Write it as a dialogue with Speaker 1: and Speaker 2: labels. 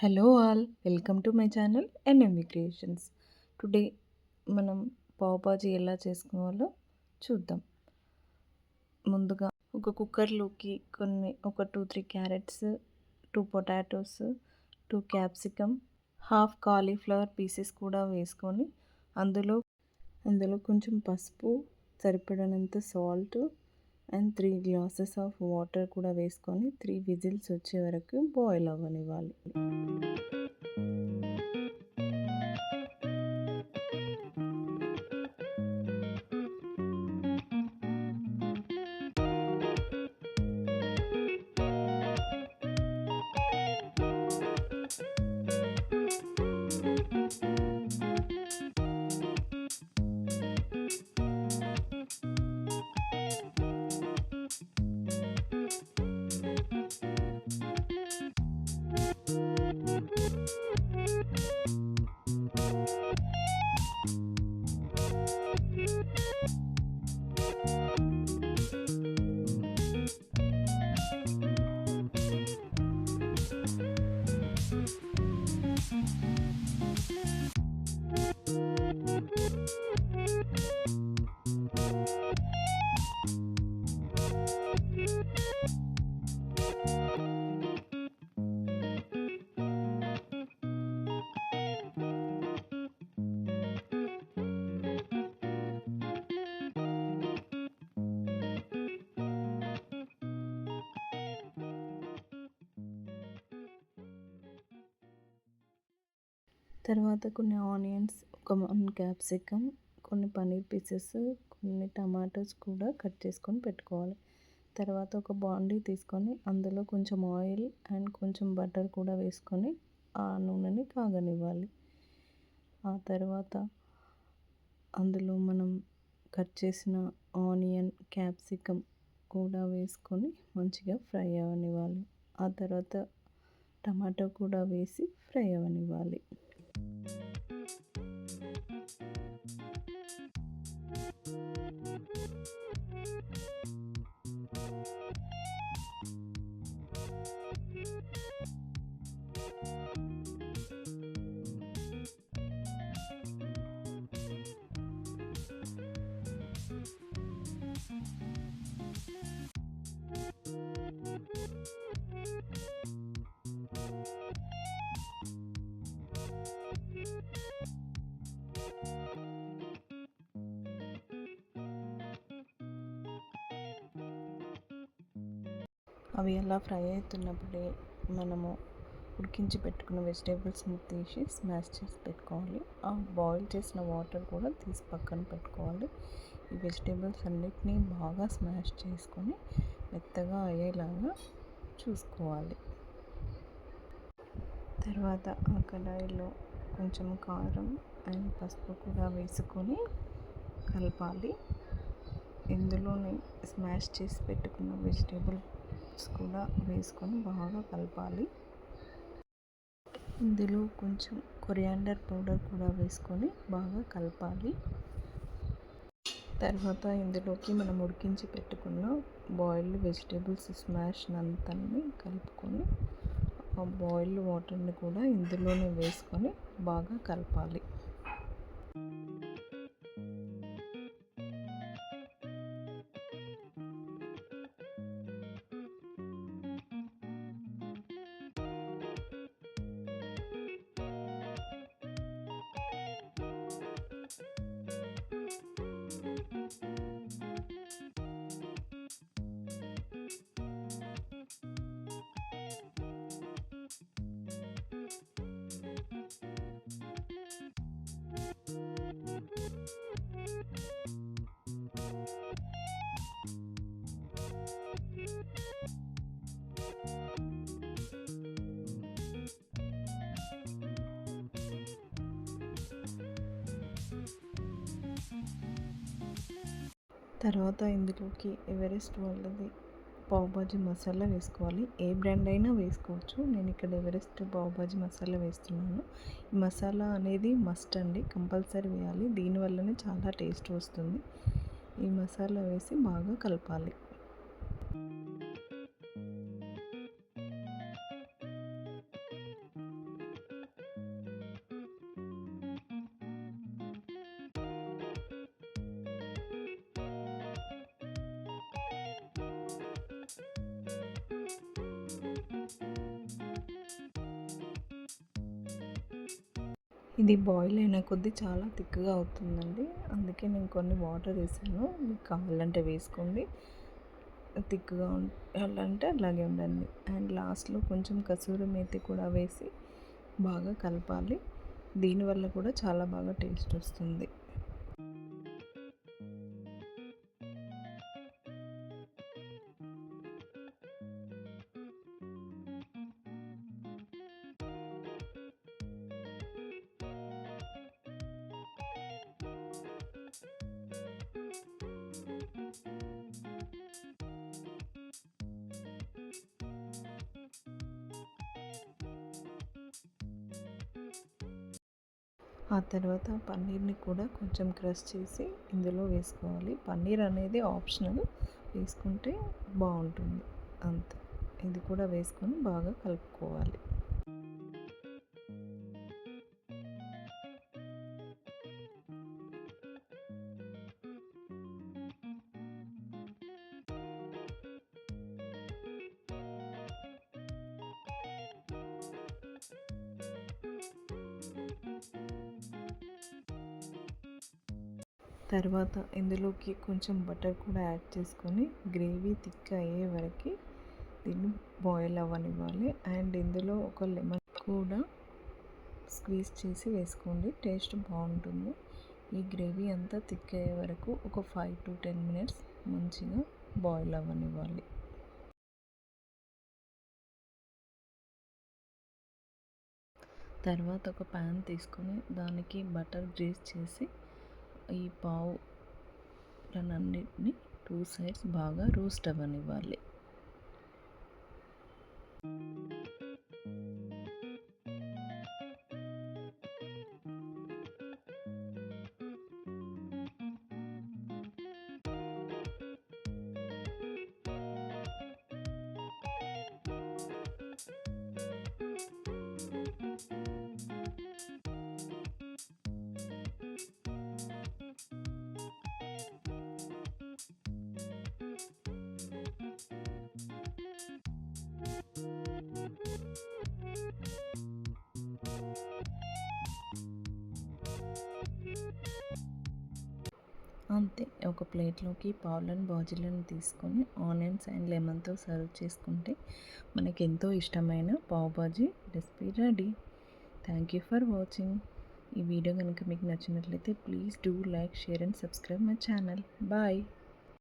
Speaker 1: Hello all, welcome to my channel NMV creations. Today మనం పావ్ బాజీ ఎలా చేసుకోవాలో చూద్దాం. ముందుగా ఒక కుక్కర్లోకి ఒక 2-3 carrots, 2 potatoes, 2 capsicum, half cauliflower pieces కూడా వేసుకొని అందులో కొంచెం పసుపు, సరిపడినంత salt and 3 glasses of water కూడా వేసుకొని 3 విజిల్స్ వచ్చే వరకు బాయిల్ అవ్వనివ్వాలి. తర్వాత కొన్ని ఆనియన్స్, ఒక 1 క్యాప్సికమ్, కొన్ని పన్నీర్ పీసెస్, కొన్ని టమాటోస్ కూడా కట్ చేసుకొని పెట్టుకోవాలి. తర్వాత ఒక బాండీ తీసుకొని అందులో కొంచెం ఆయిల్ అండ్ కొంచెం బటర్ కూడా వేసుకొని ఆ నూనెని కాగనివ్వాలి. ఆ తర్వాత అందులో మనం కట్ చేసిన ఆనియన్, క్యాప్సికమ్ కూడా వేసుకొని మంచిగా ఫ్రై అవ్వనివ్వాలి. ఆ తర్వాత టమాటో కూడా వేసి ఫ్రై అవ్వనివ్వాలి. అవి అలా ఫ్రై అవుతున్నప్పుడే మనము ఉడికించి పెట్టుకున్న వెజిటేబుల్స్ని తీసి స్మాష్ చేసి పెట్టుకోవాలి. ఆ బాయిల్ చేసిన వాటర్ కూడా తీసి పక్కన పెట్టుకోవాలి. ఈ వెజిటేబుల్స్ అన్నిటినీ బాగా స్మాష్ చేసుకొని మెత్తగా అయ్యేలాగా చూసుకోవాలి. తర్వాత ఆ కడాయిలో కొంచెం కారం అండ్ పసుపు కూడా వేసుకొని కలపాలి. ఇందులోనే స్మాష్ చేసి పెట్టుకున్న వెజిటేబుల్స్ కూడా వేసుకొని బాగా కలపాలి. ఇందులో కొంచెం కొరియాండర్ పౌడర్ కూడా వేసుకొని బాగా కలపాలి. తర్వాత ఇందులోకి మనం ఉడికించి పెట్టుకున్న బాయిల్డ్ వెజిటేబుల్స్ స్మాష్ అంతాన్ని కలుపుకొని ఆ బాయిల్డ్ వాటర్ని కూడా ఇందులోనే వేసుకొని బాగా కలపాలి. తర్వాత ఇందులోకి ఎవరెస్ట్ వాళ్ళది పావ్ బాజీ మసాలా వేసుకోవాలి. ఏ బ్రాండ్ అయినా వేసుకోవచ్చు. నేను ఇక్కడ ఎవరెస్ట్ పావ్ బాజీ మసాలా వేస్తున్నాను. ఈ మసాలా అనేది మస్ట్ అండి, కంపల్సరీ వేయాలి. దీనివల్లనే చాలా టేస్ట్ వస్తుంది. ఈ మసాలా వేసి బాగా కలపాలి. ఇది బాయిల్ అయిన కొద్దీ చాలా థిక్గా అవుతుందండి. అందుకే నేను కొన్ని వాటర్ వేసాను. మీకు కావాలంటే వేసుకోండి. థిక్గా ఉండాలంటే అలాగే ఉండండి. అండ్ లాస్ట్లో కొంచెం కసూరి మేతి కూడా వేసి బాగా కలపాలి. దీనివల్ల కూడా చాలా బాగా టేస్ట్ వస్తుంది. ఆ తర్వాత పన్నీర్ని కూడా కొంచెం క్రష్ చేసి ఇందులో వేసుకోవాలి. పన్నీర్ అనేది ఆప్షనల్, వేసుకుంటే బాగుంటుంది అంతే. ఇది కూడా వేసుకొని బాగా కలుపుకోవాలి. తర్వాత ఇందులోకి కొంచెం బటర్ కూడా యాడ్ చేసుకొని గ్రేవీ థిక్ అయ్యే వరకు దీన్ని బాయిల్ అవ్వనివ్వాలి. అండ్ ఇందులో ఒక లెమన్ కూడా స్క్వీజ్ చేసి వేసుకోండి, టేస్ట్ బాగుంటుంది. ఈ గ్రేవీ అంతా థిక్ అయ్యే వరకు ఒక 5 to 10 minutes మంచిగా బాయిల్ అవ్వనివ్వాలి. తర్వాత ఒక ప్యాన్ తీసుకొని దానికి బటర్ గ్రీస్ చేసి ఈ పావులన్నిటిని 2 sides బాగా రోస్ట్ అవ్వనివ్వాలి. అంతే. ఒక ప్లేట్లోకి పావులను బాజీలను తీసుకొని ఆనియన్స్ అండ్ లెమన్తో సర్వ్ చేసుకుంటే మనకి ఎంతో ఇష్టమైన pav bhaji recipe ready. Thank you for watching. ఈ వీడియో కనుక మీకు నచ్చినట్లయితే please do like, share and subscribe my channel. Bye.